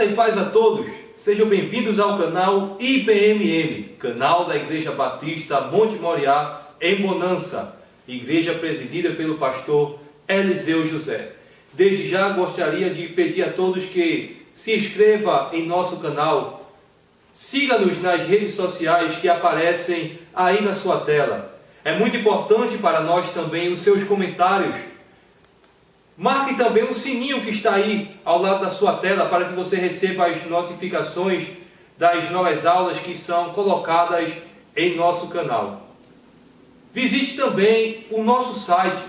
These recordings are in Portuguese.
Graça e paz a todos, sejam bem-vindos ao canal IBMM, canal da Igreja Batista Monte Moriá, em Bonança, igreja presidida pelo pastor Eliseu José. Desde já gostaria de pedir a todos que se inscreva em nosso canal, siga-nos nas redes sociais que aparecem aí na sua tela. É muito importante para nós também os seus comentários. Marque também o sininho que está aí ao lado da sua tela para que você receba as notificações das novas aulas que são colocadas em nosso canal. Visite também o nosso site.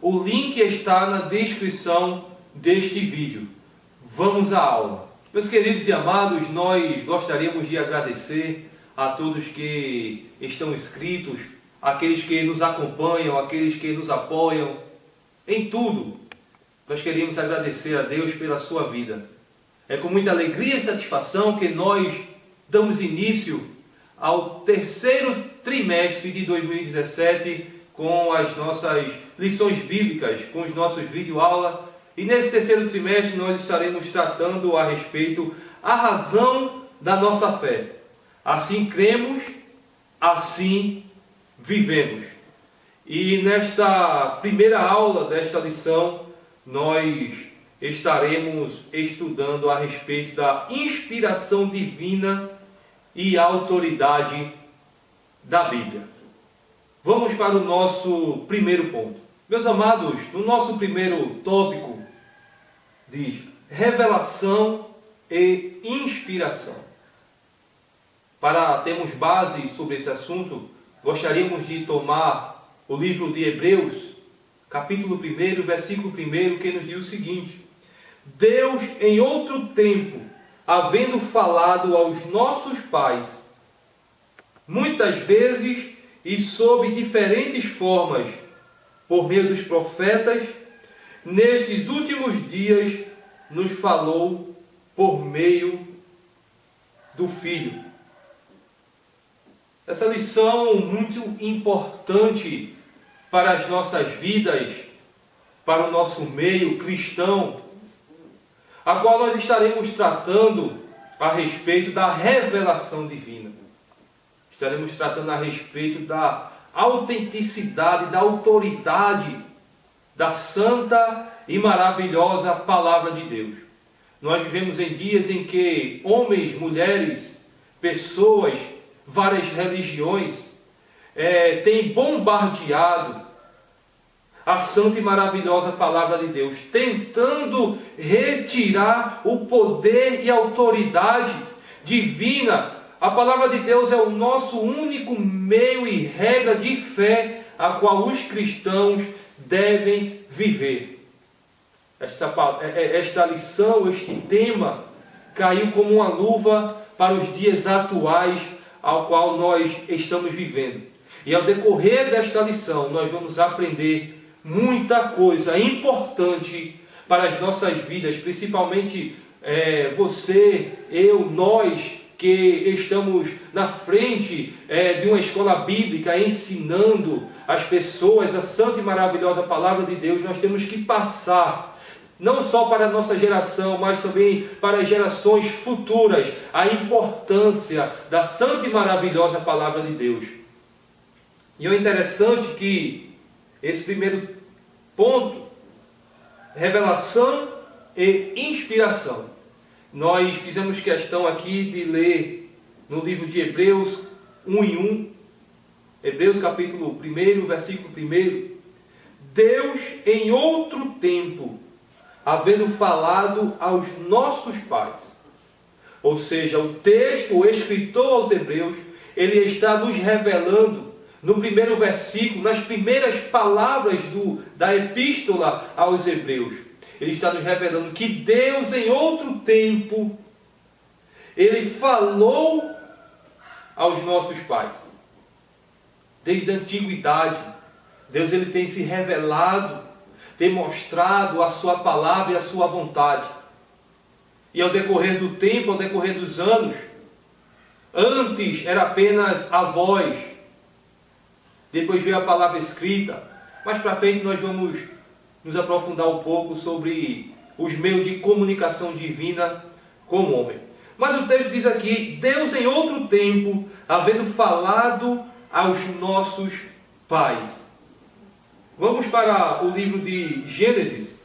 O link está na descrição deste vídeo. Vamos à aula. Meus queridos e amados, nós gostaríamos de agradecer a todos que estão inscritos, aqueles que nos acompanham, aqueles que nos apoiam em tudo. Nós queríamos agradecer a Deus pela sua vida. É com muita alegria e satisfação que nós damos início ao terceiro trimestre de 2017 com as nossas lições bíblicas, com os nossos videoaulas. E nesse terceiro trimestre nós estaremos tratando a respeito da razão da nossa fé. Assim cremos, assim vivemos. E nesta primeira aula desta lição, nós estaremos estudando a respeito da inspiração divina e autoridade da Bíblia. Vamos para o nosso primeiro ponto. Meus amados, no nosso primeiro tópico diz revelação e inspiração. Para termos base sobre esse assunto, gostaríamos de tomar o livro de Hebreus, capítulo 1, versículo 1, que nos diz o seguinte: Deus, em outro tempo, havendo falado aos nossos pais, muitas vezes e sob diferentes formas, por meio dos profetas, nestes últimos dias nos falou por meio do Filho. Essa lição muito importante para as nossas vidas, para o nosso meio cristão, a qual nós estaremos tratando a respeito da revelação divina. Estaremos tratando a respeito da autenticidade, da autoridade da santa e maravilhosa Palavra de Deus. Nós vivemos em dias em que homens, mulheres, pessoas, várias religiões têm bombardeado a santa e maravilhosa Palavra de Deus, tentando retirar o poder e a autoridade divina. A Palavra de Deus é o nosso único meio e regra de fé a qual os cristãos devem viver. Esta lição, este tema, caiu como uma luva para os dias atuais ao qual nós estamos vivendo. E ao decorrer desta lição, nós vamos aprender muita coisa importante para as nossas vidas, principalmente você, eu, nós que estamos na frente de uma escola bíblica ensinando as pessoas a santa e maravilhosa Palavra de Deus. Nós temos que passar não só para a nossa geração, mas também para as gerações futuras, a importância da santa e maravilhosa Palavra de Deus. E é interessante que esse primeiro ponto, revelação e inspiração, nós fizemos questão aqui de ler no livro de Hebreus 1:1, Hebreus capítulo 1, versículo 1, Deus em outro tempo, havendo falado aos nossos pais. Ou seja, o texto, o escritor aos Hebreus, ele está nos revelando no primeiro versículo, nas primeiras palavras da epístola aos Hebreus. Ele está nos revelando que Deus em outro tempo, ele falou aos nossos pais. Desde a antiguidade, Deus ele tem se revelado, tem mostrado a sua palavra e a sua vontade. E ao decorrer do tempo, ao decorrer dos anos, antes era apenas a voz, depois veio a palavra escrita. Mais para frente nós vamos nos aprofundar um pouco sobre os meios de comunicação divina como homem. Mas o texto diz aqui, Deus em outro tempo, havendo falado aos nossos pais. Vamos para o livro de Gênesis,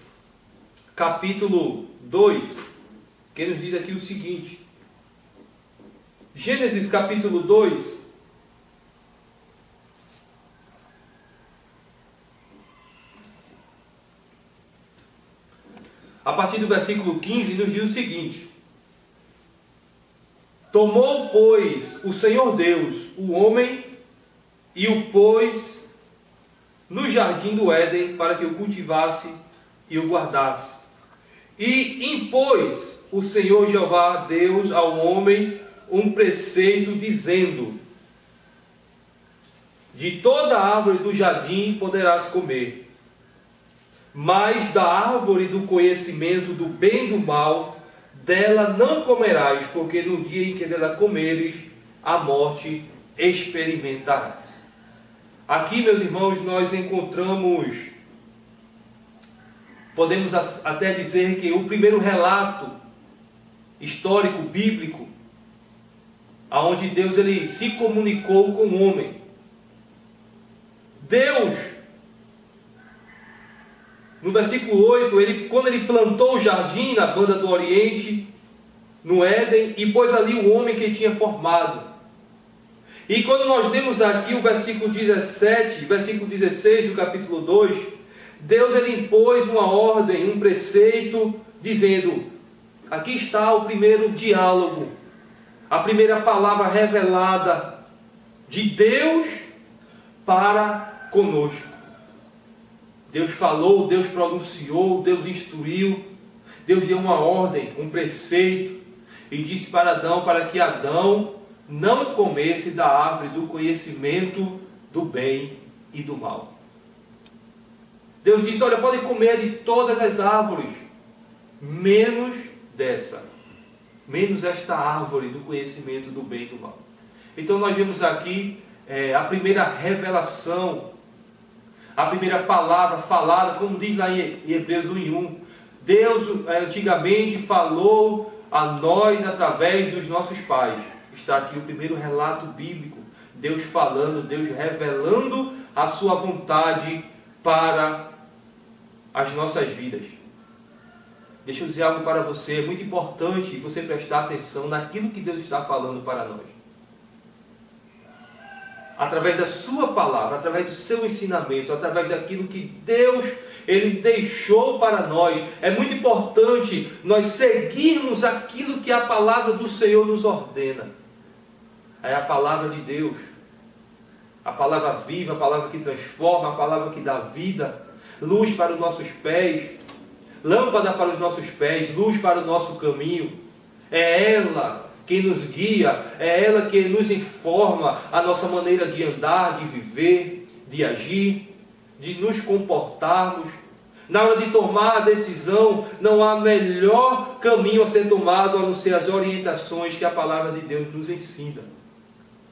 capítulo 2, que nos diz aqui o seguinte. Gênesis capítulo 2, a partir do versículo 15, nos diz o seguinte: Tomou, pois, o Senhor Deus o homem e o pôs no jardim do Éden para que o cultivasse e o guardasse. E impôs o Senhor Jeová Deus ao homem um preceito, dizendo: De toda árvore do jardim poderás comer, mas da árvore do conhecimento do bem e do mal, dela não comerás, porque no dia em que dela comeres, a morte experimentarás. Aqui, meus irmãos, nós encontramos, podemos até dizer que o primeiro relato histórico, bíblico, onde Deus ele se comunicou com o homem. Deus, no versículo 8, quando ele plantou o jardim na banda do Oriente, no Éden, e pôs ali o homem que ele tinha formado. E quando nós lemos aqui o versículo 17, versículo 16 do capítulo 2, Deus ele impôs uma ordem, um preceito, dizendo: aqui está o primeiro diálogo, a primeira palavra revelada de Deus para conosco. Deus falou, Deus pronunciou, Deus instruiu, Deus deu uma ordem, um preceito, e disse para Adão, para que Adão não comesse da árvore do conhecimento do bem e do mal. Deus disse: olha, podem comer de todas as árvores, menos dessa, menos esta árvore do conhecimento do bem e do mal. Então nós vemos aqui a primeira revelação, a primeira palavra falada, como diz lá em Hebreus 1:1. Deus antigamente falou a nós através dos nossos pais. Está aqui o primeiro relato bíblico, Deus falando, Deus revelando a sua vontade para as nossas vidas. Deixa eu dizer algo para você, é muito importante você prestar atenção naquilo que Deus está falando para nós. Através da sua palavra, através do seu ensinamento, através daquilo que Deus ele deixou para nós. É muito importante nós seguirmos aquilo que a palavra do Senhor nos ordena. É a palavra de Deus, a palavra viva, a palavra que transforma, a palavra que dá vida, luz para os nossos pés, lâmpada para os nossos pés, luz para o nosso caminho. É ela que nos guia, é ela que nos informa a nossa maneira de andar, de viver, de agir, de nos comportarmos. Na hora de tomar a decisão, não há melhor caminho a ser tomado a não ser as orientações que a palavra de Deus nos ensina.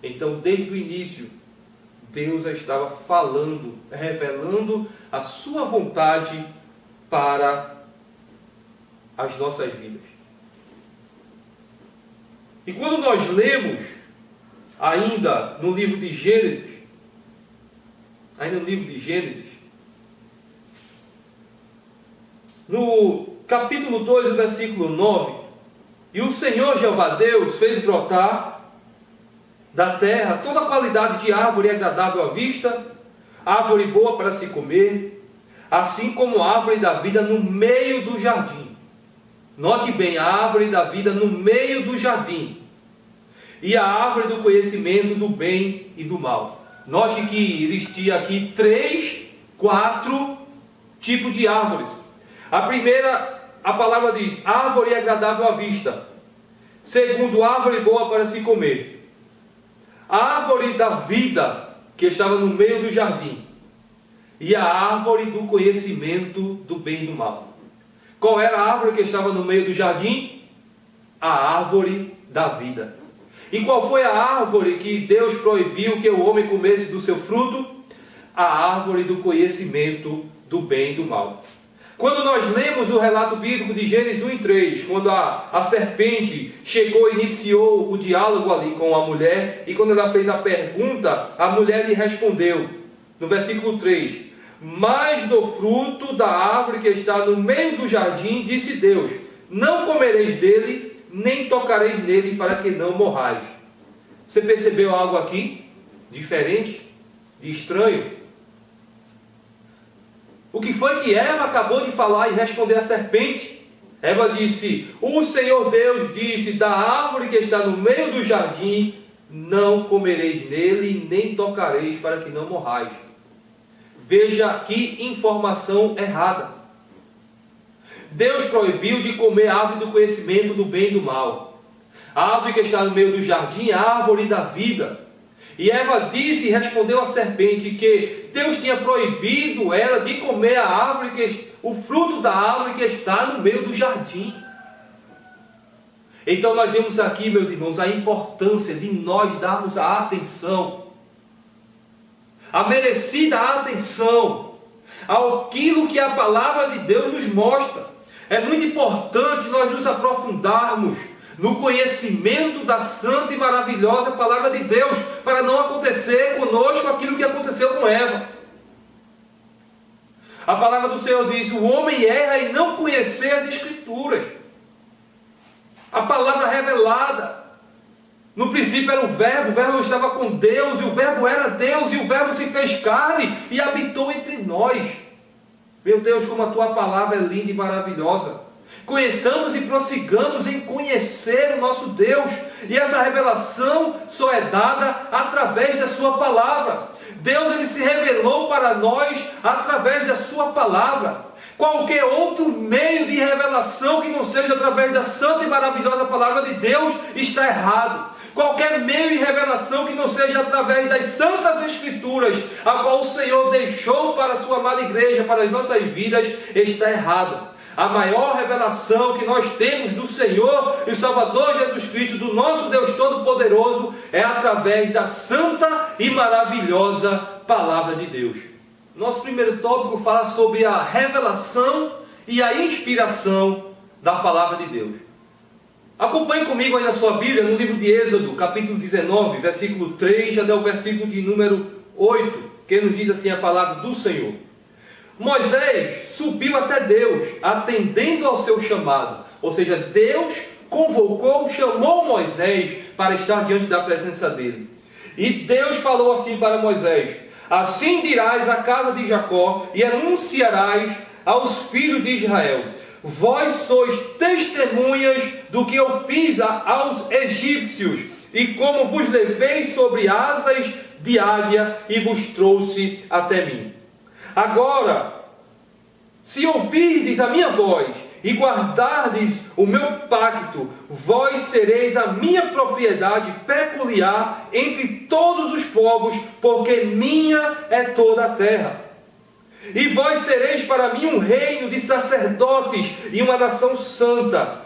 Então, desde o início, Deus já estava falando, revelando a sua vontade para as nossas vidas. E quando nós lemos, ainda no livro de Gênesis, no capítulo 2, versículo 9, e o Senhor Jeová Deus fez brotar da terra toda a qualidade de árvore agradável à vista, árvore boa para se comer, assim como a árvore da vida no meio do jardim. Note bem, a árvore da vida no meio do jardim, e a árvore do conhecimento do bem e do mal. Note que existia aqui 4 tipos de árvores. A primeira, a palavra diz, árvore agradável à vista. Segundo, árvore boa para se comer. A árvore da vida, que estava no meio do jardim. E a árvore do conhecimento do bem e do mal. Qual era a árvore que estava no meio do jardim? A árvore da vida. E qual foi a árvore que Deus proibiu que o homem comesse do seu fruto? A árvore do conhecimento do bem e do mal. Quando nós lemos o relato bíblico de Gênesis 1:3, quando a serpente chegou e iniciou o diálogo ali com a mulher, e quando ela fez a pergunta, a mulher lhe respondeu, no versículo 3, mas do fruto da árvore que está no meio do jardim, disse Deus, não comereis dele, nem tocareis nele, para que não morrais. Você percebeu algo aqui? Diferente? De estranho? O que foi que Eva acabou de falar e responder à serpente? Eva disse, o Senhor Deus disse, da árvore que está no meio do jardim, não comereis nele, nem tocareis, para que não morrais. Veja que informação errada. Deus proibiu de comer a árvore do conhecimento do bem e do mal. A árvore que está no meio do jardim é a árvore da vida. E Eva disse e respondeu à serpente que Deus tinha proibido ela de comer a árvore, o fruto da árvore que está no meio do jardim. Então nós vemos aqui, meus irmãos, a importância de nós darmos a atenção, a merecida atenção, àquilo que a palavra de Deus nos mostra. É muito importante nós nos aprofundarmos no conhecimento da santa e maravilhosa palavra de Deus, para não acontecer conosco aquilo que aconteceu com Eva. A palavra do Senhor diz, o homem erra em não conhecer as Escrituras. A palavra revelada. No princípio era o Verbo estava com Deus, e o Verbo era Deus, e o Verbo se fez carne e habitou entre nós. Meu Deus, como a tua palavra é linda e maravilhosa. Conheçamos e prossigamos em conhecer o nosso Deus. E essa revelação só é dada através da sua palavra. Deus, ele se revelou para nós através da sua palavra. Qualquer outro meio de revelação que não seja através da santa e maravilhosa palavra de Deus está errado. Qualquer meio de revelação que não seja através das santas Escrituras, a qual o Senhor deixou para a sua amada igreja, para as nossas vidas, está errado. A maior revelação que nós temos do Senhor e Salvador Jesus Cristo, do nosso Deus Todo-Poderoso, é através da santa e maravilhosa palavra de Deus. Nosso primeiro tópico fala sobre a revelação e a inspiração da palavra de Deus. Acompanhe comigo aí na sua Bíblia, no livro de Êxodo, capítulo 19, versículo 3 até o versículo de número 8, que nos diz assim a palavra do Senhor. Moisés subiu até Deus, atendendo ao seu chamado. Ou seja, Deus convocou, chamou Moisés para estar diante da presença dele. E Deus falou assim para Moisés, assim dirás à casa de Jacó e anunciarás aos filhos de Israel, vós sois testemunhas do que eu fiz aos egípcios, e como vos levei sobre asas de águia e vos trouxe até mim. Agora, se ouvirdes a minha voz e guardardes o meu pacto, vós sereis a minha propriedade peculiar entre todos os povos, porque minha é toda a terra. E vós sereis para mim um reino de sacerdotes e uma nação santa.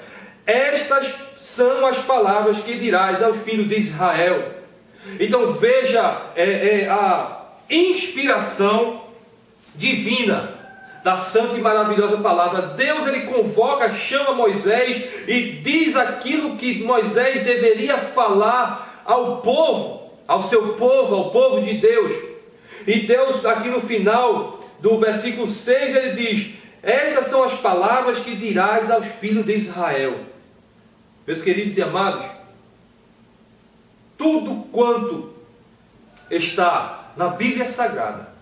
Estas são as palavras que dirás aos filhos de Israel. Então veja a inspiração divina da santa e maravilhosa palavra. Deus, ele convoca, chama Moisés e diz aquilo que Moisés deveria falar ao povo, ao seu povo, ao povo de Deus. E Deus, aqui no final do versículo 6, ele diz, estas são as palavras que dirás aos filhos de Israel. Meus queridos e amados, tudo quanto está na Bíblia Sagrada,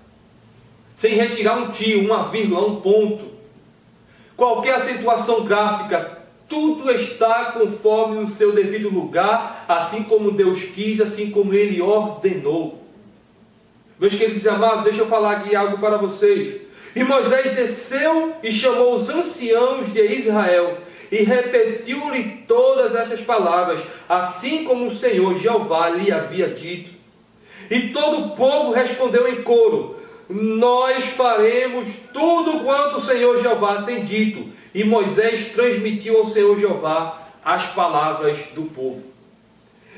sem retirar um tio, uma vírgula, um ponto, qualquer acentuação gráfica, tudo está conforme o seu devido lugar, assim como Deus quis, assim como Ele ordenou. Meus queridos e amados, deixa eu falar aqui algo para vocês. E Moisés desceu e chamou os anciãos de Israel, e repetiu-lhe todas estas palavras, assim como o Senhor Jeová lhe havia dito. E todo o povo respondeu em coro, nós faremos tudo quanto o Senhor Jeová tem dito. E Moisés transmitiu ao Senhor Jeová as palavras do povo.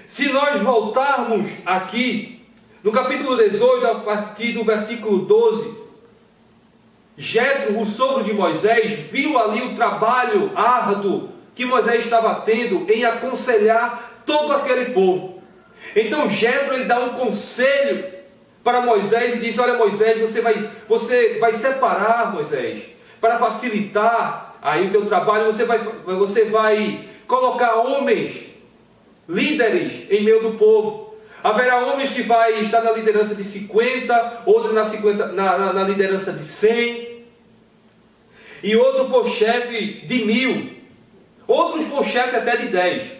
Se nós voltarmos aqui, no capítulo 18, a partir do versículo 12, Jetro, o sogro de Moisés, viu ali o trabalho árduo que Moisés estava tendo em aconselhar todo aquele povo. Então Jetro, ele dá um conselho para Moisés e diz: olha, Moisés, você vai separar, Moisés, para facilitar aí o teu trabalho, você vai colocar homens, líderes em meio do povo. Haverá homens que vai estar na liderança de 50, outros na liderança de 100, e outro por chefe de 1000, outros por chefe até de 10.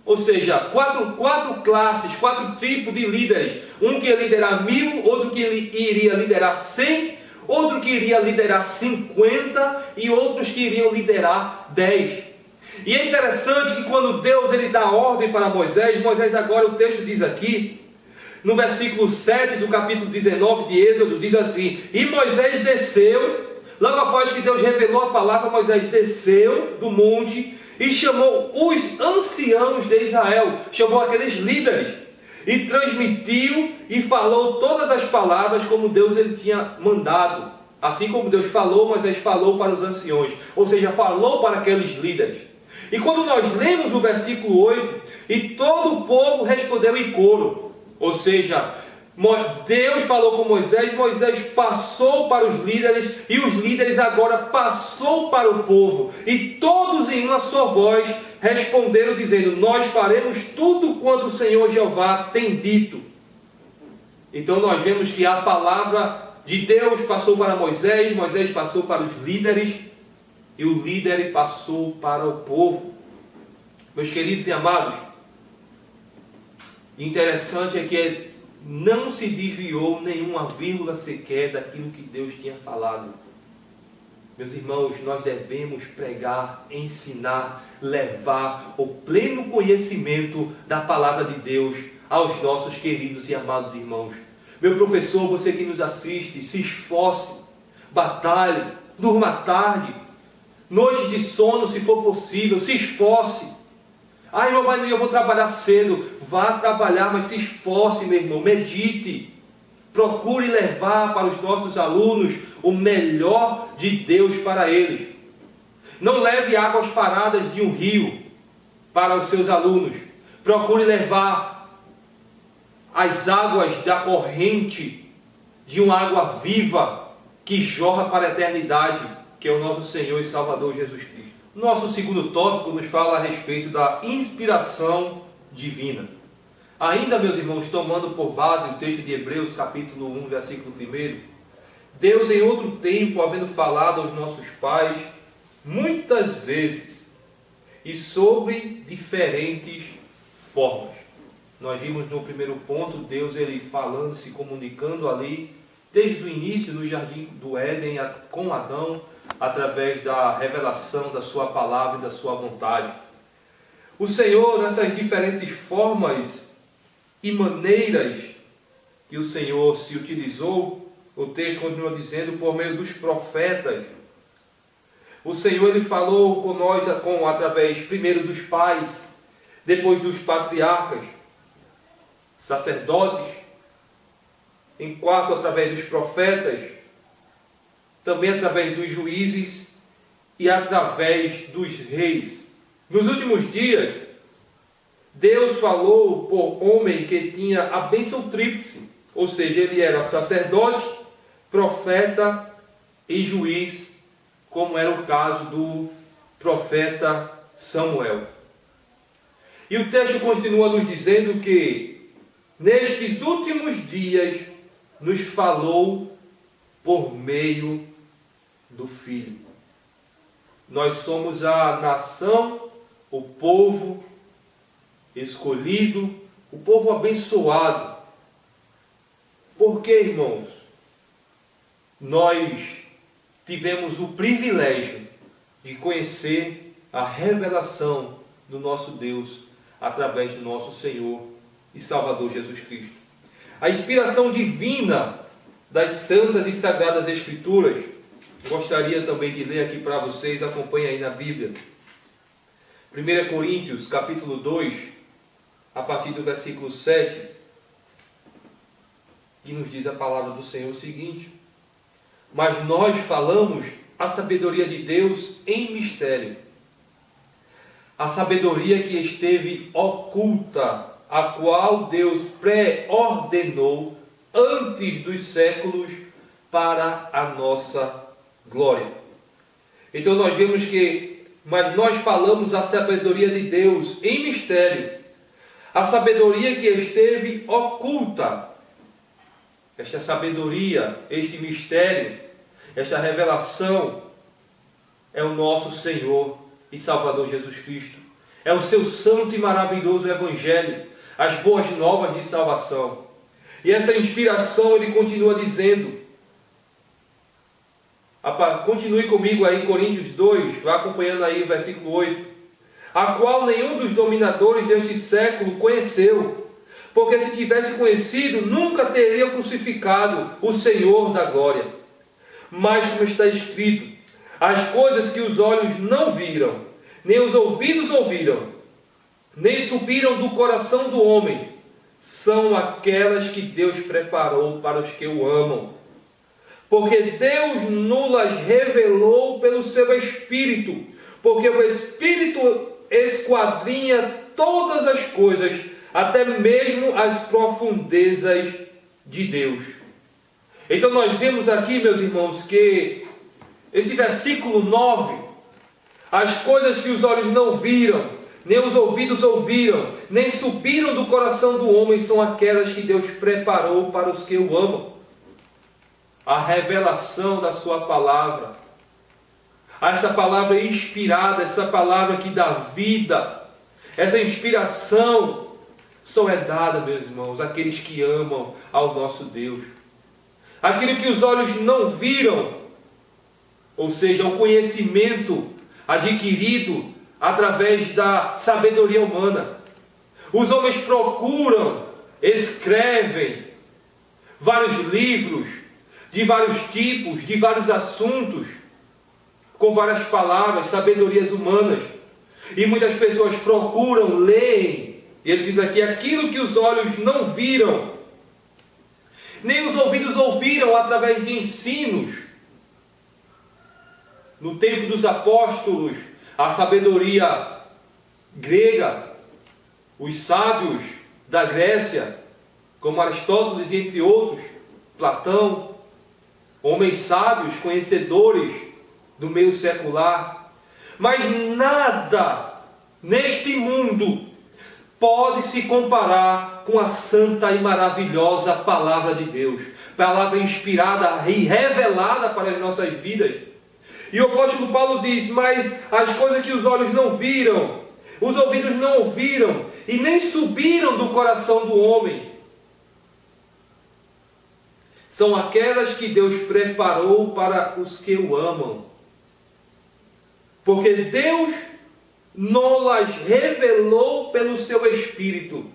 Ou seja, quatro classes, 4 tipos de líderes. Um que ia liderar 1000, outro que iria liderar 100, outro que iria liderar 50 e outros que iriam liderar 10. E é interessante que quando Deus ele dá ordem para Moisés agora, o texto diz aqui, no versículo 7 do capítulo 19 de Êxodo, diz assim: e Moisés desceu, logo após que Deus revelou a palavra, Moisés desceu do monte e chamou os anciãos de Israel, chamou aqueles líderes, e transmitiu e falou todas as palavras como Deus ele tinha mandado. Assim como Deus falou, Moisés falou para os anciões, ou seja, falou para aqueles líderes. E quando nós lemos o versículo 8, e todo o povo respondeu em coro, ou seja, Deus falou com Moisés, Moisés passou para os líderes, e os líderes agora passou para o povo, e todos em uma só voz responderam dizendo: nós faremos tudo quanto o Senhor Jeová tem dito. Então nós vemos que a palavra de Deus passou para Moisés, Moisés passou para os líderes, e o líder passou para o povo. Meus queridos e amados, interessante é que não se desviou nenhuma vírgula sequer daquilo que Deus tinha falado. Meus irmãos, nós devemos pregar, ensinar, levar o pleno conhecimento da palavra de Deus aos nossos queridos e amados irmãos. Meu professor, você que nos assiste, se esforce, batalhe, durma tarde, noites de sono se for possível, se esforce. Ai, meu pai, eu vou trabalhar cedo. Vá trabalhar, mas se esforce, meu irmão, medite. Procure levar para os nossos alunos o melhor de Deus para eles. Não leve águas paradas de um rio para os seus alunos. Procure levar as águas da corrente de uma água viva que jorra para a eternidade, que é o nosso Senhor e Salvador Jesus Cristo. Nosso segundo tópico nos fala a respeito da inspiração divina. Ainda, meus irmãos, tomando por base o texto de Hebreus, capítulo 1, versículo 1, Deus, em outro tempo, havendo falado aos nossos pais, muitas vezes, e sobre diferentes formas. Nós vimos no primeiro ponto, Deus ele falando, se comunicando ali, desde o início no jardim do Éden com Adão, através da revelação da sua palavra e da sua vontade. O Senhor, nessas diferentes formas e maneiras que o Senhor se utilizou, o texto continua dizendo, por meio dos profetas. O Senhor ele falou com nós através primeiro dos pais, depois dos patriarcas, sacerdotes, em quarto através dos profetas, também através dos juízes e através dos reis. Nos últimos dias, Deus falou por homem que tinha a bênção tríplice, ou seja, ele era sacerdote, profeta e juiz, como era o caso do profeta Samuel. E o texto continua nos dizendo que nestes últimos dias nos falou por meio do Filho. Nós somos a nação, o povo escolhido, o povo abençoado. Por quê, irmãos? Nós tivemos o privilégio de conhecer a revelação do nosso Deus através do nosso Senhor e Salvador Jesus Cristo. A inspiração divina das santas e sagradas Escrituras, gostaria também de ler aqui para vocês, acompanhem aí na Bíblia. 1 Coríntios, capítulo 2, a partir do versículo 7, que nos diz a palavra do Senhor o seguinte: mas nós falamos a sabedoria de Deus em mistério. A sabedoria que esteve oculta, a qual Deus pré-ordenou antes dos séculos para a nossa glória. Então nós vemos que, mas nós falamos a sabedoria de Deus em mistério, a sabedoria que esteve oculta. Esta sabedoria, este mistério, esta revelação é o nosso Senhor e Salvador Jesus Cristo. É o seu santo e maravilhoso Evangelho, as boas novas de salvação. E essa inspiração ele continua dizendo, continue comigo aí, Coríntios 2, vai acompanhando aí o versículo 8. A qual nenhum dos dominadores deste século conheceu, porque se tivesse conhecido, nunca teria crucificado o Senhor da glória. Mas como está escrito, as coisas que os olhos não viram, nem os ouvidos ouviram, nem subiram do coração do homem, são aquelas que Deus preparou para os que o amam. Porque Deus nos revelou pelo seu Espírito, porque o Espírito esquadrinha todas as coisas, até mesmo as profundezas de Deus. Então nós vemos aqui, meus irmãos, que esse versículo 9, as coisas que os olhos não viram, nem os ouvidos ouviram, nem subiram do coração do homem, são aquelas que Deus preparou para os que o amam. A revelação da sua palavra, essa palavra inspirada, essa palavra que dá vida, essa inspiração só é dada, meus irmãos, àqueles que amam ao nosso Deus. Aquilo que os olhos não viram, ou seja, o conhecimento adquirido através da sabedoria humana. Os homens procuram, escrevem vários livros de vários tipos, de vários assuntos, com várias palavras, sabedorias humanas. E muitas pessoas procuram, leem, e ele diz aqui, aquilo que os olhos não viram, nem os ouvidos ouviram através de ensinos. No tempo dos apóstolos, a sabedoria grega, os sábios da Grécia, como Aristóteles e entre outros, Platão, homens sábios, conhecedores do meio secular. Mas nada neste mundo pode se comparar com a santa e maravilhosa palavra de Deus, palavra inspirada e revelada para as nossas vidas. E o apóstolo Paulo diz, mas as coisas que os olhos não viram, os ouvidos não ouviram, e nem subiram do coração do homem, são aquelas que Deus preparou para os que o amam. Porque Deus nos revelou pelo seu Espírito.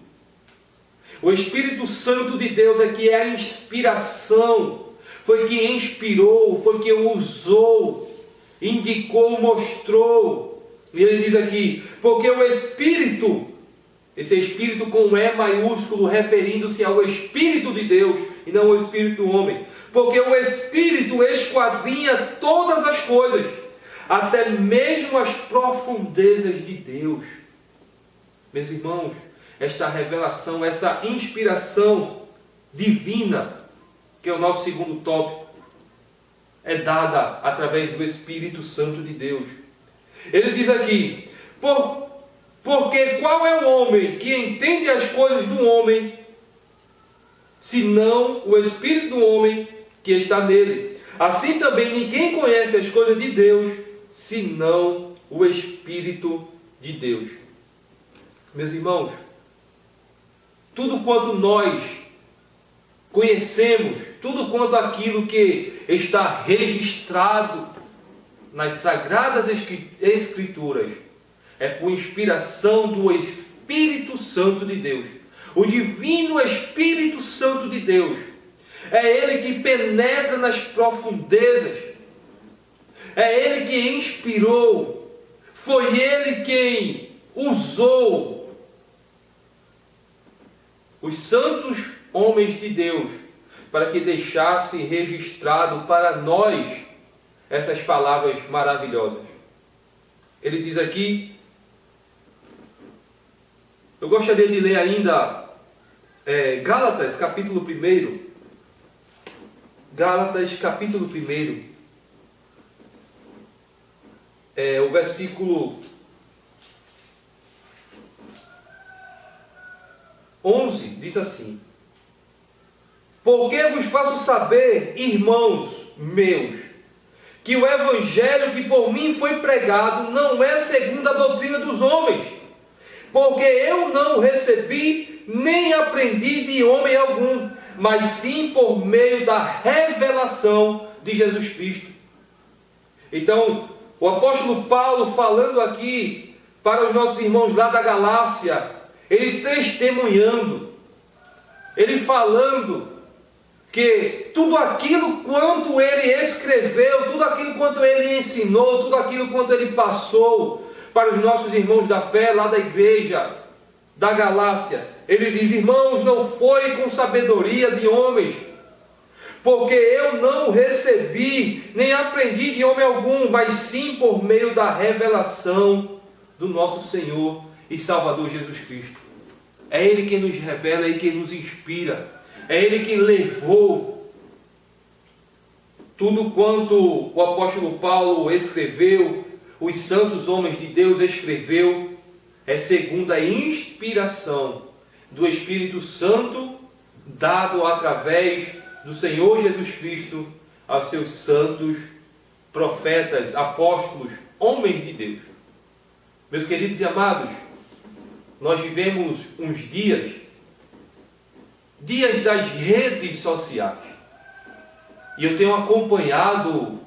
O Espírito Santo de Deus é que é a inspiração, foi quem inspirou, foi quem usou, indicou, mostrou. E ele diz aqui, porque o Espírito, esse Espírito com E maiúsculo, referindo-se ao Espírito de Deus e não ao Espírito do homem. Porque o Espírito esquadrinha todas as coisas, até mesmo as profundezas de Deus. Meus irmãos, esta revelação, essa inspiração divina, que é o nosso segundo tópico, é dada através do Espírito Santo de Deus. Ele diz aqui, porque qual é o homem que entende as coisas do homem, senão o Espírito do homem que está nele? Assim também ninguém conhece as coisas de Deus, senão o Espírito de Deus. Meus irmãos, tudo quanto nós conhecemos, tudo quanto aquilo que está registrado nas Sagradas Escrituras, é por inspiração do Espírito Santo de Deus. O divino Espírito Santo de Deus. É Ele que penetra nas profundezas. É Ele que inspirou. Foi Ele quem usou os santos homens de Deus para que deixasse registrado para nós essas palavras maravilhosas. Ele diz aqui, eu gostaria de ler ainda Gálatas capítulo 1. Gálatas capítulo 1. O versículo 11 diz assim: porque vos faço saber, irmãos meus, que o evangelho que por mim foi pregado não é segundo a doutrina dos homens, porque eu não recebi nem aprendi de homem algum, mas sim por meio da revelação de Jesus Cristo. Então, o apóstolo Paulo, falando aqui para os nossos irmãos lá da Galácia, ele testemunhando, ele falando que tudo aquilo quanto ele escreveu, tudo aquilo quanto ele ensinou, tudo aquilo quanto ele passou para os nossos irmãos da fé lá da igreja da Galácia, ele diz: irmãos, não foi com sabedoria de homens, porque eu não recebi nem aprendi de homem algum, mas sim por meio da revelação do nosso Senhor e Salvador Jesus Cristo. É Ele quem nos revela, é Ele quem nos inspira, é Ele quem levou tudo quanto o apóstolo Paulo escreveu, os santos homens de Deus escreveu, é segundo a inspiração do Espírito Santo, dado através do Senhor Jesus Cristo aos seus santos profetas, apóstolos, homens de Deus. Meus queridos e amados, nós vivemos uns dias das redes sociais, e eu tenho acompanhado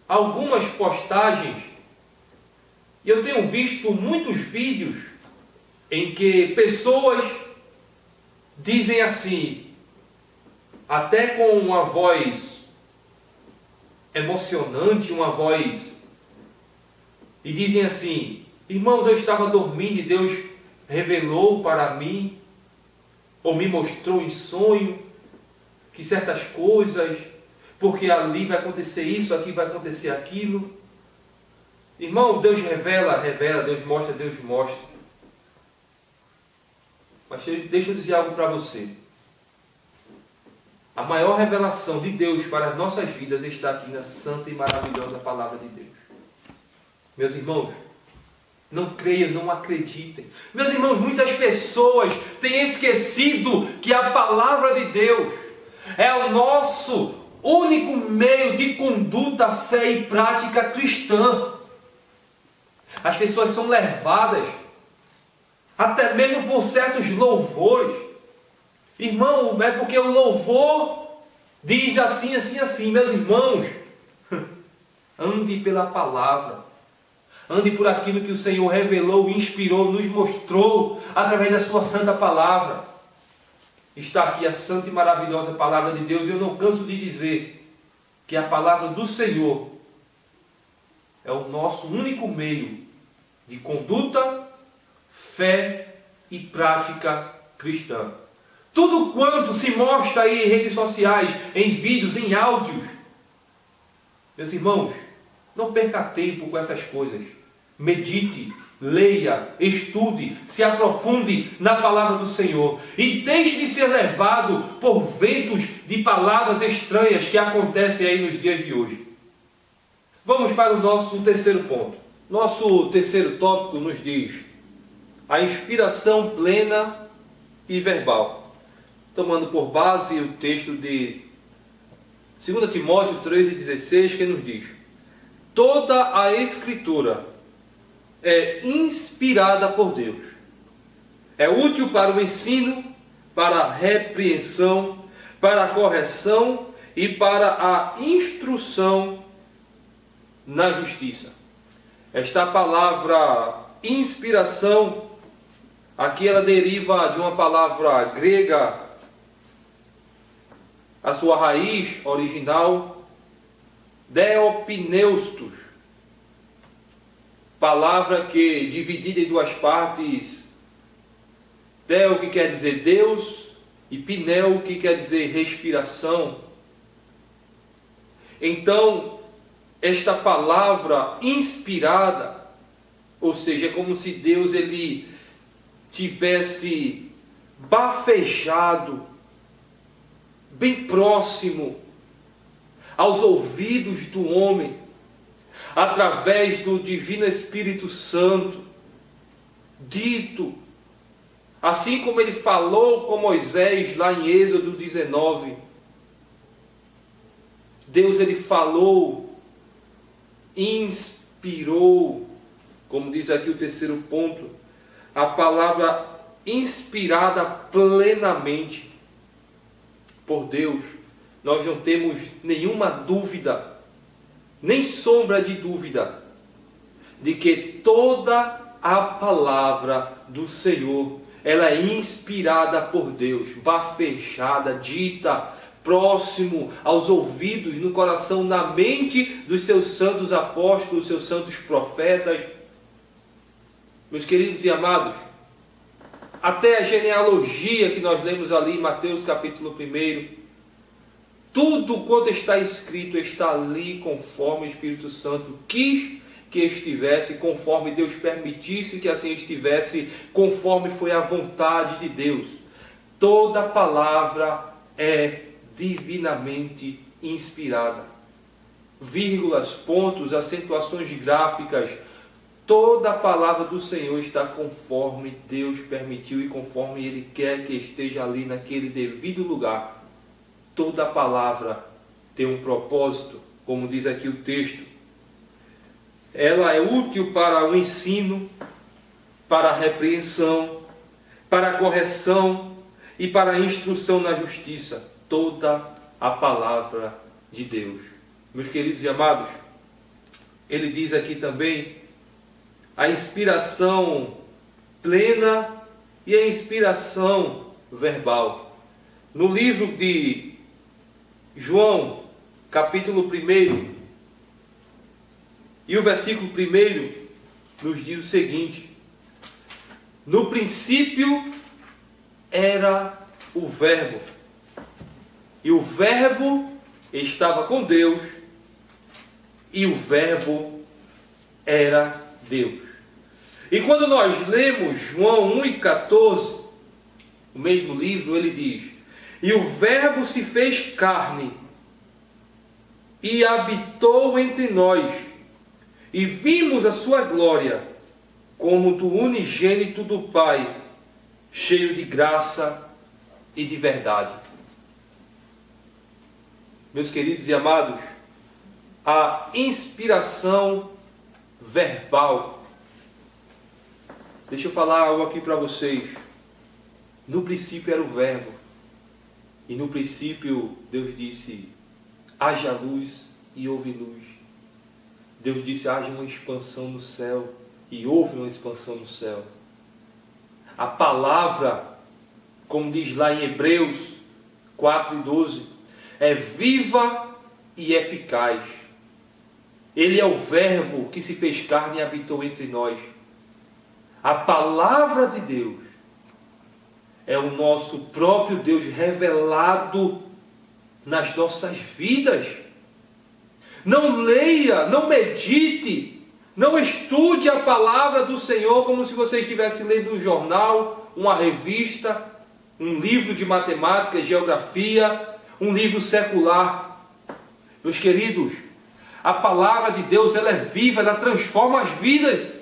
algumas postagens, e eu tenho visto muitos vídeos em que pessoas dizem assim, até com uma voz emocionante, uma voz, e dizem assim: irmãos, eu estava dormindo e Deus revelou para mim, ou me mostrou em sonho, que certas coisas, porque ali vai acontecer isso, aqui vai acontecer aquilo. Irmão, Deus revela, Deus mostra. Mas deixa eu dizer algo para você. A maior revelação de Deus para as nossas vidas está aqui na santa e maravilhosa palavra de Deus. Meus irmãos, não creiam, não acreditem. Meus irmãos, muitas pessoas têm esquecido que a palavra de Deus é o nosso único meio de conduta, fé e prática cristã. As pessoas são levadas até mesmo por certos louvores. Irmão, é porque o louvor diz assim, assim, assim. Meus irmãos, ande pela palavra. Ande por aquilo que o Senhor revelou, inspirou, nos mostrou através da sua santa palavra. Está aqui a santa e maravilhosa palavra de Deus. E eu não canso de dizer que a palavra do Senhor é o nosso único meio de conduta, fé e prática cristã. Tudo quanto se mostra aí em redes sociais, em vídeos, em áudios, meus irmãos, não perca tempo com essas coisas. Medite, leia, estude, se aprofunde na palavra do Senhor e deixe de ser levado por ventos de palavras estranhas que acontecem aí nos dias de hoje. Vamos para o nosso terceiro ponto. Nosso terceiro tópico nos diz a inspiração plena e verbal. Tomando por base o texto de 2 Timóteo 13,16, que nos diz: toda a Escritura é inspirada por Deus. É útil para o ensino, para a repreensão, para a correção e para a instrução na justiça. Esta palavra inspiração, aqui ela deriva de uma palavra grega, a sua raiz original, deopneustos, palavra que, dividida em duas partes, deo, que quer dizer Deus, e pneu, que quer dizer respiração. Então, esta palavra inspirada, ou seja, é como se Deus ele tivesse bafejado bem próximo aos ouvidos do homem, através do Divino Espírito Santo, dito, assim como ele falou com Moisés lá em Êxodo 19, Deus ele falou, inspirou, como diz aqui o terceiro ponto, a palavra inspirada plenamente por Deus. Nós não temos nenhuma dúvida, nem sombra de dúvida, de que toda a palavra do Senhor, ela é inspirada por Deus, bafejada, dita, próximo aos ouvidos, no coração, na mente dos seus santos apóstolos, seus santos profetas. Meus queridos e amados, até a genealogia que nós lemos ali em Mateus capítulo 1, tudo quanto está escrito está ali conforme o Espírito Santo quis que estivesse, conforme Deus permitisse que assim estivesse, conforme foi a vontade de Deus. Toda palavra é divinamente inspirada. Vírgulas, pontos, acentuações gráficas, toda a palavra do Senhor está conforme Deus permitiu e conforme Ele quer que esteja ali naquele devido lugar. Toda a palavra tem um propósito, como diz aqui o texto. Ela é útil para o ensino, para a repreensão, para a correção e para a instrução na justiça. Toda a palavra de Deus. Meus queridos e amados, ele diz aqui também a inspiração plena e a inspiração verbal. No livro de João, capítulo 1, e o versículo 1 nos diz o seguinte: no princípio era o Verbo, e o Verbo estava com Deus, e o Verbo era Deus. E quando nós lemos João 1,14, o mesmo livro, ele diz: e o Verbo se fez carne, e habitou entre nós, e vimos a sua glória, como do unigênito do Pai, cheio de graça e de verdade. Meus queridos e amados, a inspiração verbal. Deixa eu falar algo aqui para vocês. No princípio era o Verbo, e no princípio Deus disse: haja luz e houve luz. Deus disse: haja uma expansão no céu, e houve uma expansão no céu. A palavra, como diz lá em Hebreus 4:12, é viva e eficaz. Ele é o Verbo que se fez carne e habitou entre nós. A palavra de Deus é o nosso próprio Deus revelado nas nossas vidas. Não leia, não medite, não estude a palavra do Senhor como se você estivesse lendo um jornal, uma revista, um livro de matemática, geografia, um livro secular. Meus queridos, a palavra de Deus, ela é viva, ela transforma as vidas,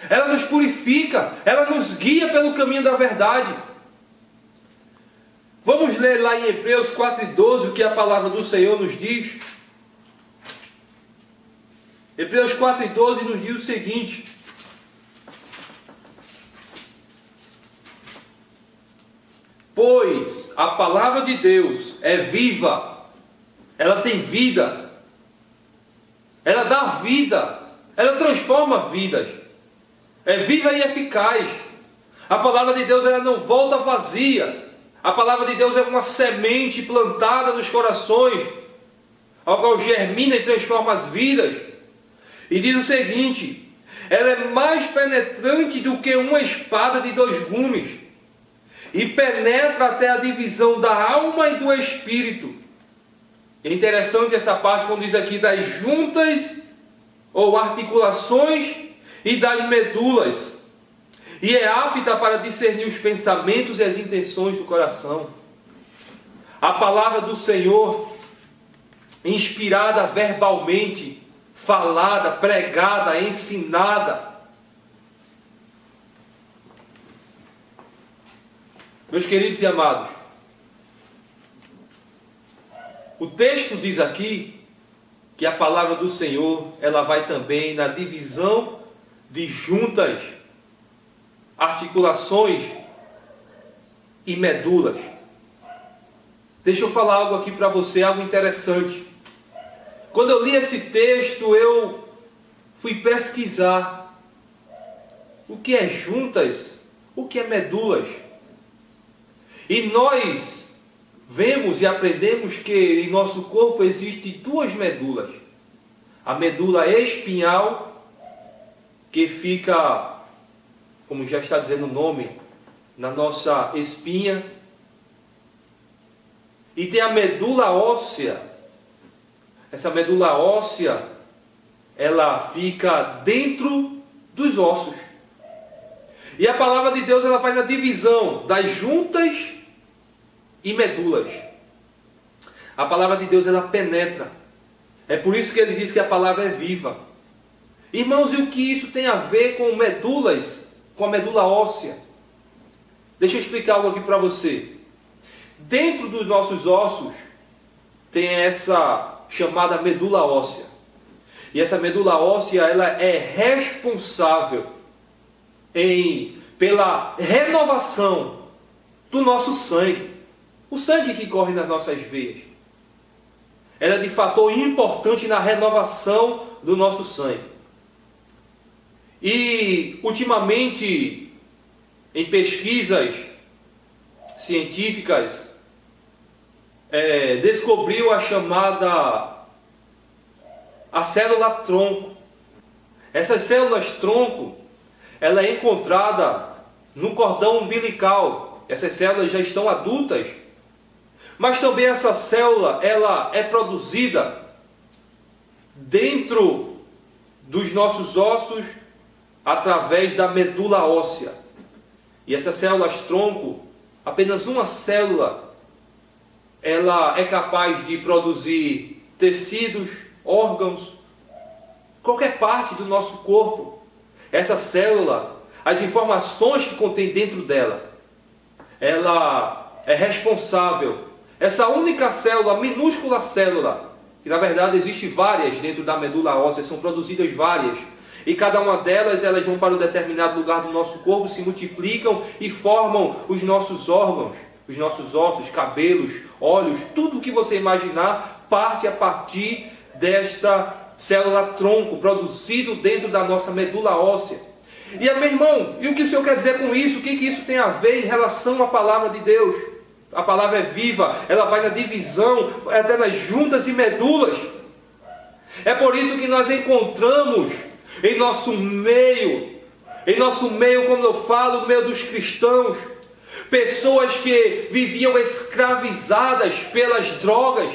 ela nos purifica, ela nos guia pelo caminho da verdade. Vamos ler lá em Hebreus 4:12 o que a palavra do Senhor nos diz. Hebreus 4:12 nos diz o seguinte: pois a palavra de Deus é viva, ela tem vida, ela dá vida, ela transforma vidas, é viva e eficaz. A palavra de Deus, ela não volta vazia. A palavra de Deus é uma semente plantada nos corações, ao qual germina e transforma as vidas. E diz o seguinte: ela é mais penetrante do que uma espada de 2 gumes, e penetra até a divisão da alma e do espírito. É interessante essa parte quando diz aqui das juntas ou articulações e das medulas, e é apta para discernir os pensamentos e as intenções do coração. A palavra do Senhor, inspirada verbalmente, falada, pregada, ensinada. Meus queridos e amados, o texto diz aqui que a palavra do Senhor, ela vai também na divisão de juntas, articulações e medulas. Deixa eu falar algo aqui para você, algo interessante. Quando eu li esse texto, eu fui pesquisar o que é juntas, o que é medulas. E nós vemos e aprendemos que em nosso corpo existem duas medulas. A medula espinhal, que fica, como já está dizendo o nome, na nossa espinha. E tem a medula óssea. Essa medula óssea, ela fica dentro dos ossos. E a palavra de Deus, ela faz a divisão das juntas e medulas. A palavra de Deus, ela penetra. É por isso que ele diz que a palavra é viva. Irmãos, e o que isso tem a ver com medulas, com a medula óssea? Deixa eu explicar algo aqui para você. Dentro dos nossos ossos, tem essa chamada medula óssea. E essa medula óssea, ela é responsável pela renovação do nosso sangue. O sangue que corre nas nossas veias. Ela é de fator importante na renovação do nosso sangue. E, ultimamente, em pesquisas científicas, descobriu a chamada a célula-tronco. Essas células-tronco, ela é encontrada no cordão umbilical. Essas células já estão adultas. Mas também essa célula, ela é produzida dentro dos nossos ossos através da medula óssea. E essas células-tronco, apenas uma célula, ela é capaz de produzir tecidos, órgãos, qualquer parte do nosso corpo. Essa célula, as informações que contém dentro dela, ela é responsável. Essa única célula, minúscula célula, que na verdade existe várias dentro da medula óssea, são produzidas várias. E cada uma delas, elas vão para um determinado lugar do nosso corpo, se multiplicam e formam os nossos órgãos, os nossos ossos, cabelos, olhos, tudo o que você imaginar parte a partir desta célula-tronco, produzido dentro da nossa medula óssea. E meu irmão, e o que o Senhor quer dizer com isso? O que isso tem a ver em relação à palavra de Deus? A palavra é viva, ela vai na divisão, até nas juntas e medulas. É por isso que nós encontramos em nosso meio, como eu falo, no meio dos cristãos, pessoas que viviam escravizadas pelas drogas,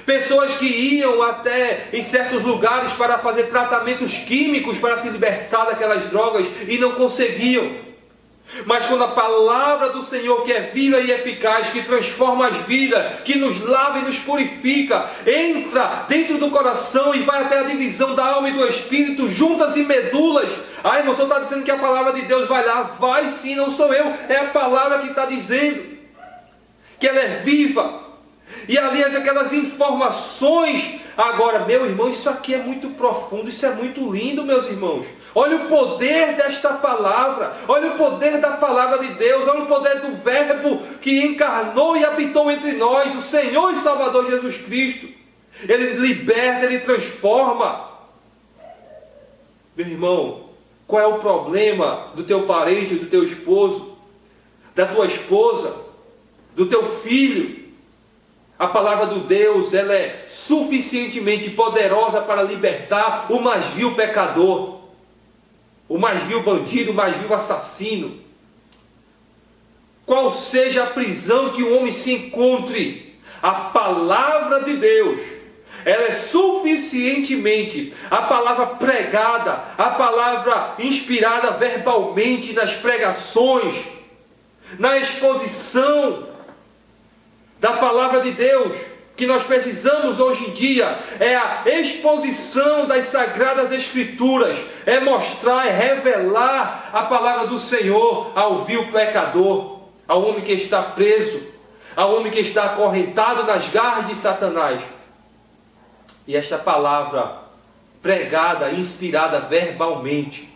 pessoas que iam até em certos lugares para fazer tratamentos químicos para se libertar daquelas drogas e não conseguiam. Mas quando a palavra do Senhor, que é viva e eficaz, que transforma as vidas, que nos lava e nos purifica, entra dentro do coração e vai até a divisão da alma e do espírito, juntas e medulas. Irmão, o Senhor está dizendo que a palavra de Deus vai lá. Vai sim, não sou eu, é a palavra que está dizendo que ela é viva. E aliás, aquelas informações. Agora, meu irmão, isso aqui é muito profundo, isso é muito lindo, meus irmãos. Olha o poder desta palavra, olha o poder da palavra de Deus, olha o poder do verbo que encarnou e habitou entre nós, o Senhor e Salvador Jesus Cristo. Ele liberta, Ele transforma. Meu irmão, qual é o problema do teu parente, do teu esposo, da tua esposa, do teu filho? A palavra de Deus, ela é suficientemente poderosa para libertar o mais vil pecador, o mais vil bandido, o mais vil assassino. qual seja a prisão que o homem se encontre, a palavra de Deus, ela é suficientemente, a palavra pregada, a palavra inspirada verbalmente nas pregações, na exposição da palavra de Deus, que nós precisamos hoje em dia, é a exposição das Sagradas Escrituras, é mostrar, é revelar a palavra do Senhor ao vil pecador, ao homem que está preso, ao homem que está acorrentado nas garras de Satanás. E esta palavra pregada, inspirada verbalmente,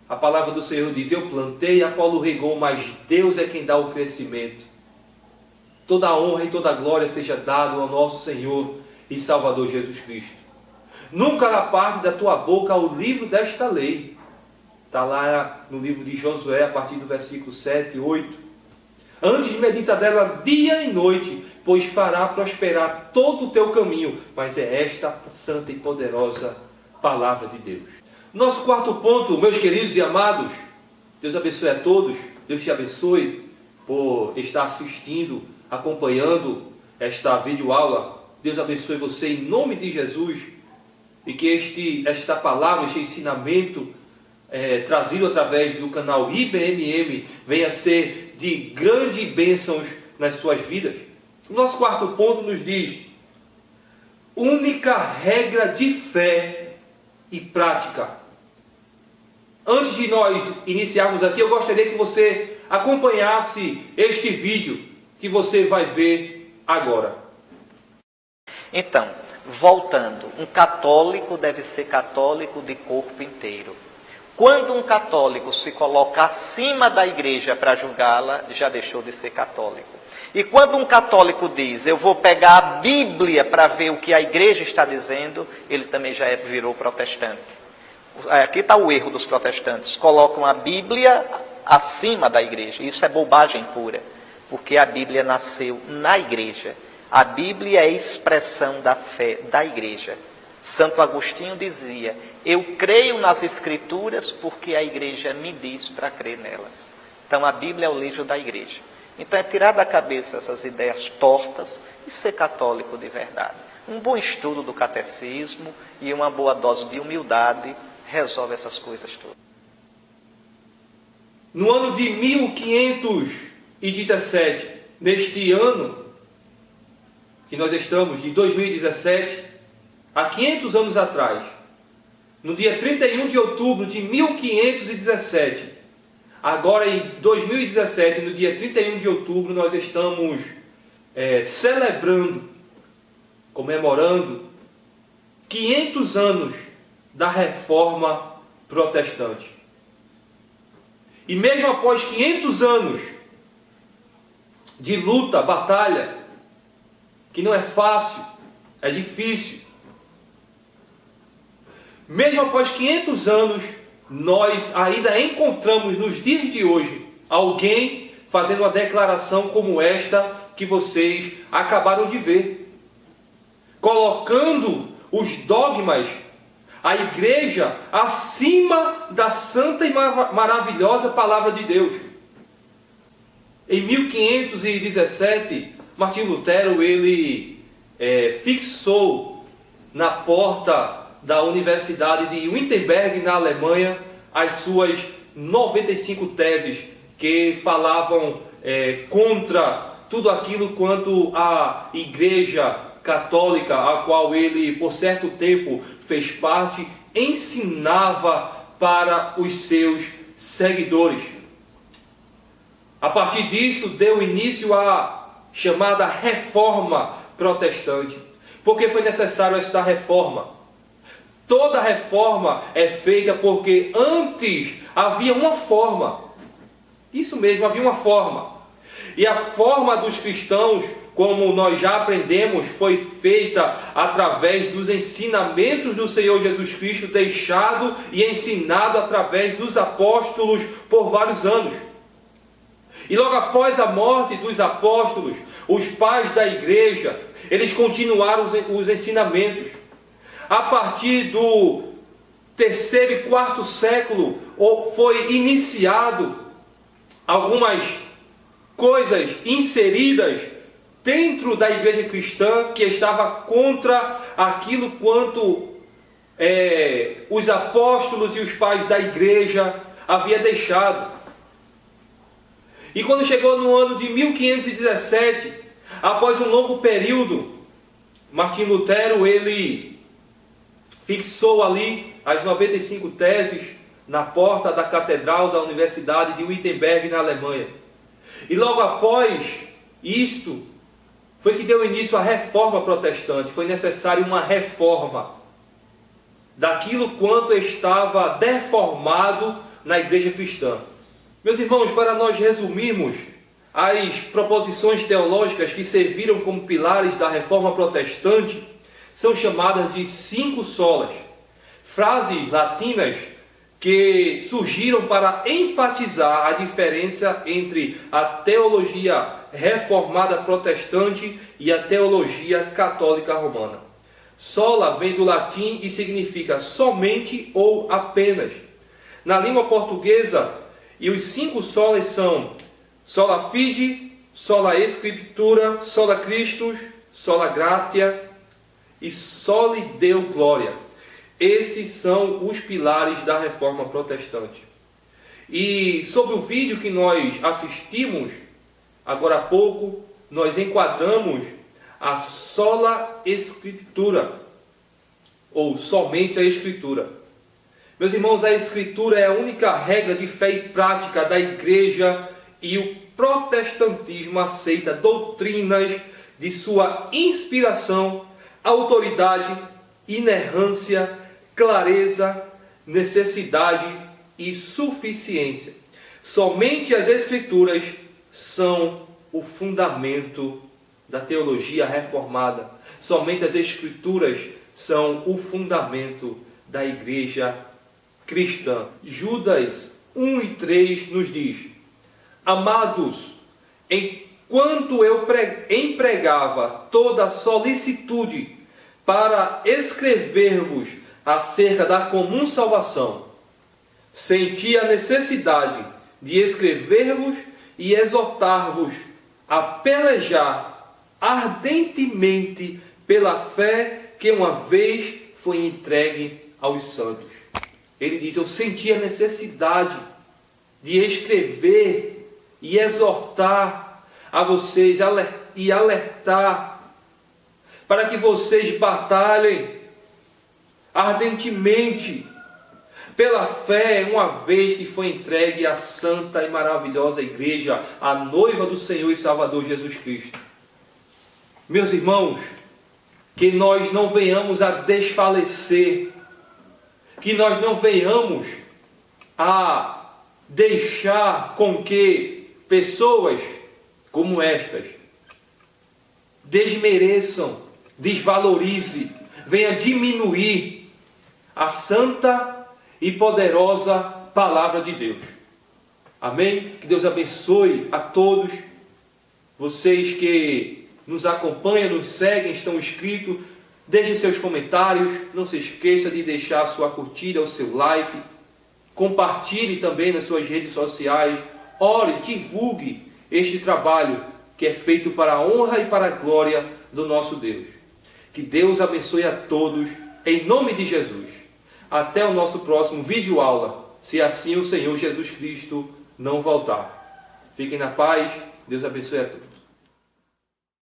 a palavra do Senhor diz: eu plantei, Apolo regou, mas Deus é quem dá o crescimento. Toda a honra e toda a glória seja dada ao nosso Senhor e Salvador Jesus Cristo. Nunca da parte da tua boca o livro desta lei. Está lá no livro de Josué, a partir do versículo 7 e 8. Antes medita dela dia e noite, pois fará prosperar todo o teu caminho. Mas é esta santa e poderosa palavra de Deus. Nosso quarto ponto, meus queridos e amados, Deus abençoe a todos, Deus te abençoe por estar assistindo, acompanhando esta videoaula. Deus abençoe você em nome de Jesus, e que esta palavra, este ensinamento trazido através do canal IBMM venha ser de grandes bênçãos nas suas vidas. O nosso quarto ponto nos diz: única regra de fé e prática. Antes de nós iniciarmos aqui, eu gostaria que você acompanhasse este vídeo que você vai ver agora. Então, voltando, um católico deve ser católico de corpo inteiro. Quando um católico se coloca acima da igreja para julgá-la, já deixou de ser católico. E quando um católico diz: eu vou pegar a Bíblia para ver o que a igreja está dizendo, ele também já virou protestante. Aqui está o erro dos protestantes: colocam a Bíblia acima da igreja. Isso é bobagem pura, porque a Bíblia nasceu na igreja. A Bíblia é a expressão da fé da igreja. Santo Agostinho dizia: eu creio nas Escrituras porque a igreja me diz para crer nelas. Então a Bíblia é o livro da igreja. Então é tirar da cabeça essas ideias tortas e ser católico de verdade. Um bom estudo do catecismo e uma boa dose de humildade resolve essas coisas todas. No ano de 1517, neste ano que nós estamos, de 2017, há 500 anos atrás, no dia 31 de outubro de 1517, agora em 2017, no dia 31 de outubro, nós estamos celebrando, comemorando 500 anos da Reforma Protestante. E mesmo após 500 anos de luta, batalha, que não é fácil, é difícil, mesmo após 500 anos, nós ainda encontramos nos dias de hoje alguém fazendo uma declaração como esta que vocês acabaram de ver, colocando os dogmas, a igreja acima da santa e maravilhosa palavra de Deus. Em 1517, Martinho Lutero ele fixou na porta da Universidade de Wittenberg, na Alemanha, as suas 95 teses que falavam contra tudo aquilo quanto a Igreja Católica, a qual ele, por certo tempo, fez parte, ensinava para os seus seguidores. A partir disso, deu início à chamada Reforma Protestante. Porque foi necessário esta reforma? Toda reforma é feita porque antes havia uma forma. Isso mesmo, havia uma forma. E a forma dos cristãos, como nós já aprendemos, foi feita através dos ensinamentos do Senhor Jesus Cristo, deixado e ensinado através dos apóstolos por vários anos. E logo após a morte dos apóstolos, os pais da igreja, eles continuaram os ensinamentos. A partir do terceiro e quarto século, foi iniciado algumas coisas inseridas dentro da igreja cristã que estava contra aquilo quanto os apóstolos e os pais da igreja haviam deixado. E quando chegou no ano de 1517, após um longo período, Martinho Lutero, ele fixou ali as 95 teses na porta da catedral da Universidade de Wittenberg, na Alemanha. E logo após isto, foi que deu início à reforma protestante. Foi necessário uma reforma daquilo quanto estava deformado na igreja cristã. Meus irmãos, para nós resumirmos as proposições teológicas que serviram como pilares da reforma protestante, são chamadas de 5 solas, frases latinas que surgiram para enfatizar a diferença entre a teologia reformada protestante e a teologia católica romana. Sola vem do latim e significa somente ou apenas. Na língua portuguesa, e os 5 solas são sola fide, sola scriptura, sola Christus, sola gratia e soli Deo gloria. Esses são os pilares da reforma protestante. E sobre o vídeo que nós assistimos agora há pouco, nós enquadramos a sola escritura, ou somente a escritura. Meus irmãos, a escritura é a única regra de fé e prática da igreja, e o protestantismo aceita doutrinas de sua inspiração, autoridade, inerrância, clareza, necessidade e suficiência. Somente as escrituras são o fundamento da teologia reformada. Somente as escrituras são o fundamento da igreja cristã. Judas 1:3 nos diz: Amados, enquanto eu empregava toda solicitude para escrever-vos acerca da comum salvação, senti a necessidade de escrever-vos e exortar-vos a pelejar ardentemente pela fé que uma vez foi entregue aos santos. Ele diz: eu senti a necessidade de escrever e exortar a vocês e alertar para que vocês batalhem ardentemente pela fé, uma vez que foi entregue à santa e maravilhosa igreja, a noiva do Senhor e Salvador Jesus Cristo. Meus irmãos, que nós não venhamos a desfalecer, que nós não venhamos a deixar com que pessoas como estas desmereçam, desvalorize, venha diminuir a santa e poderosa palavra de Deus. Amém? Que Deus abençoe a todos vocês que nos acompanham, nos seguem, estão inscritos. Deixe seus comentários, não se esqueça de deixar a sua curtida, o seu like, compartilhe também nas suas redes sociais, ore, divulgue este trabalho que é feito para a honra e para a glória do nosso Deus. Que Deus abençoe a todos, em nome de Jesus. Até o nosso próximo vídeo aula, se assim o Senhor Jesus Cristo não voltar. Fiquem na paz, Deus abençoe a todos.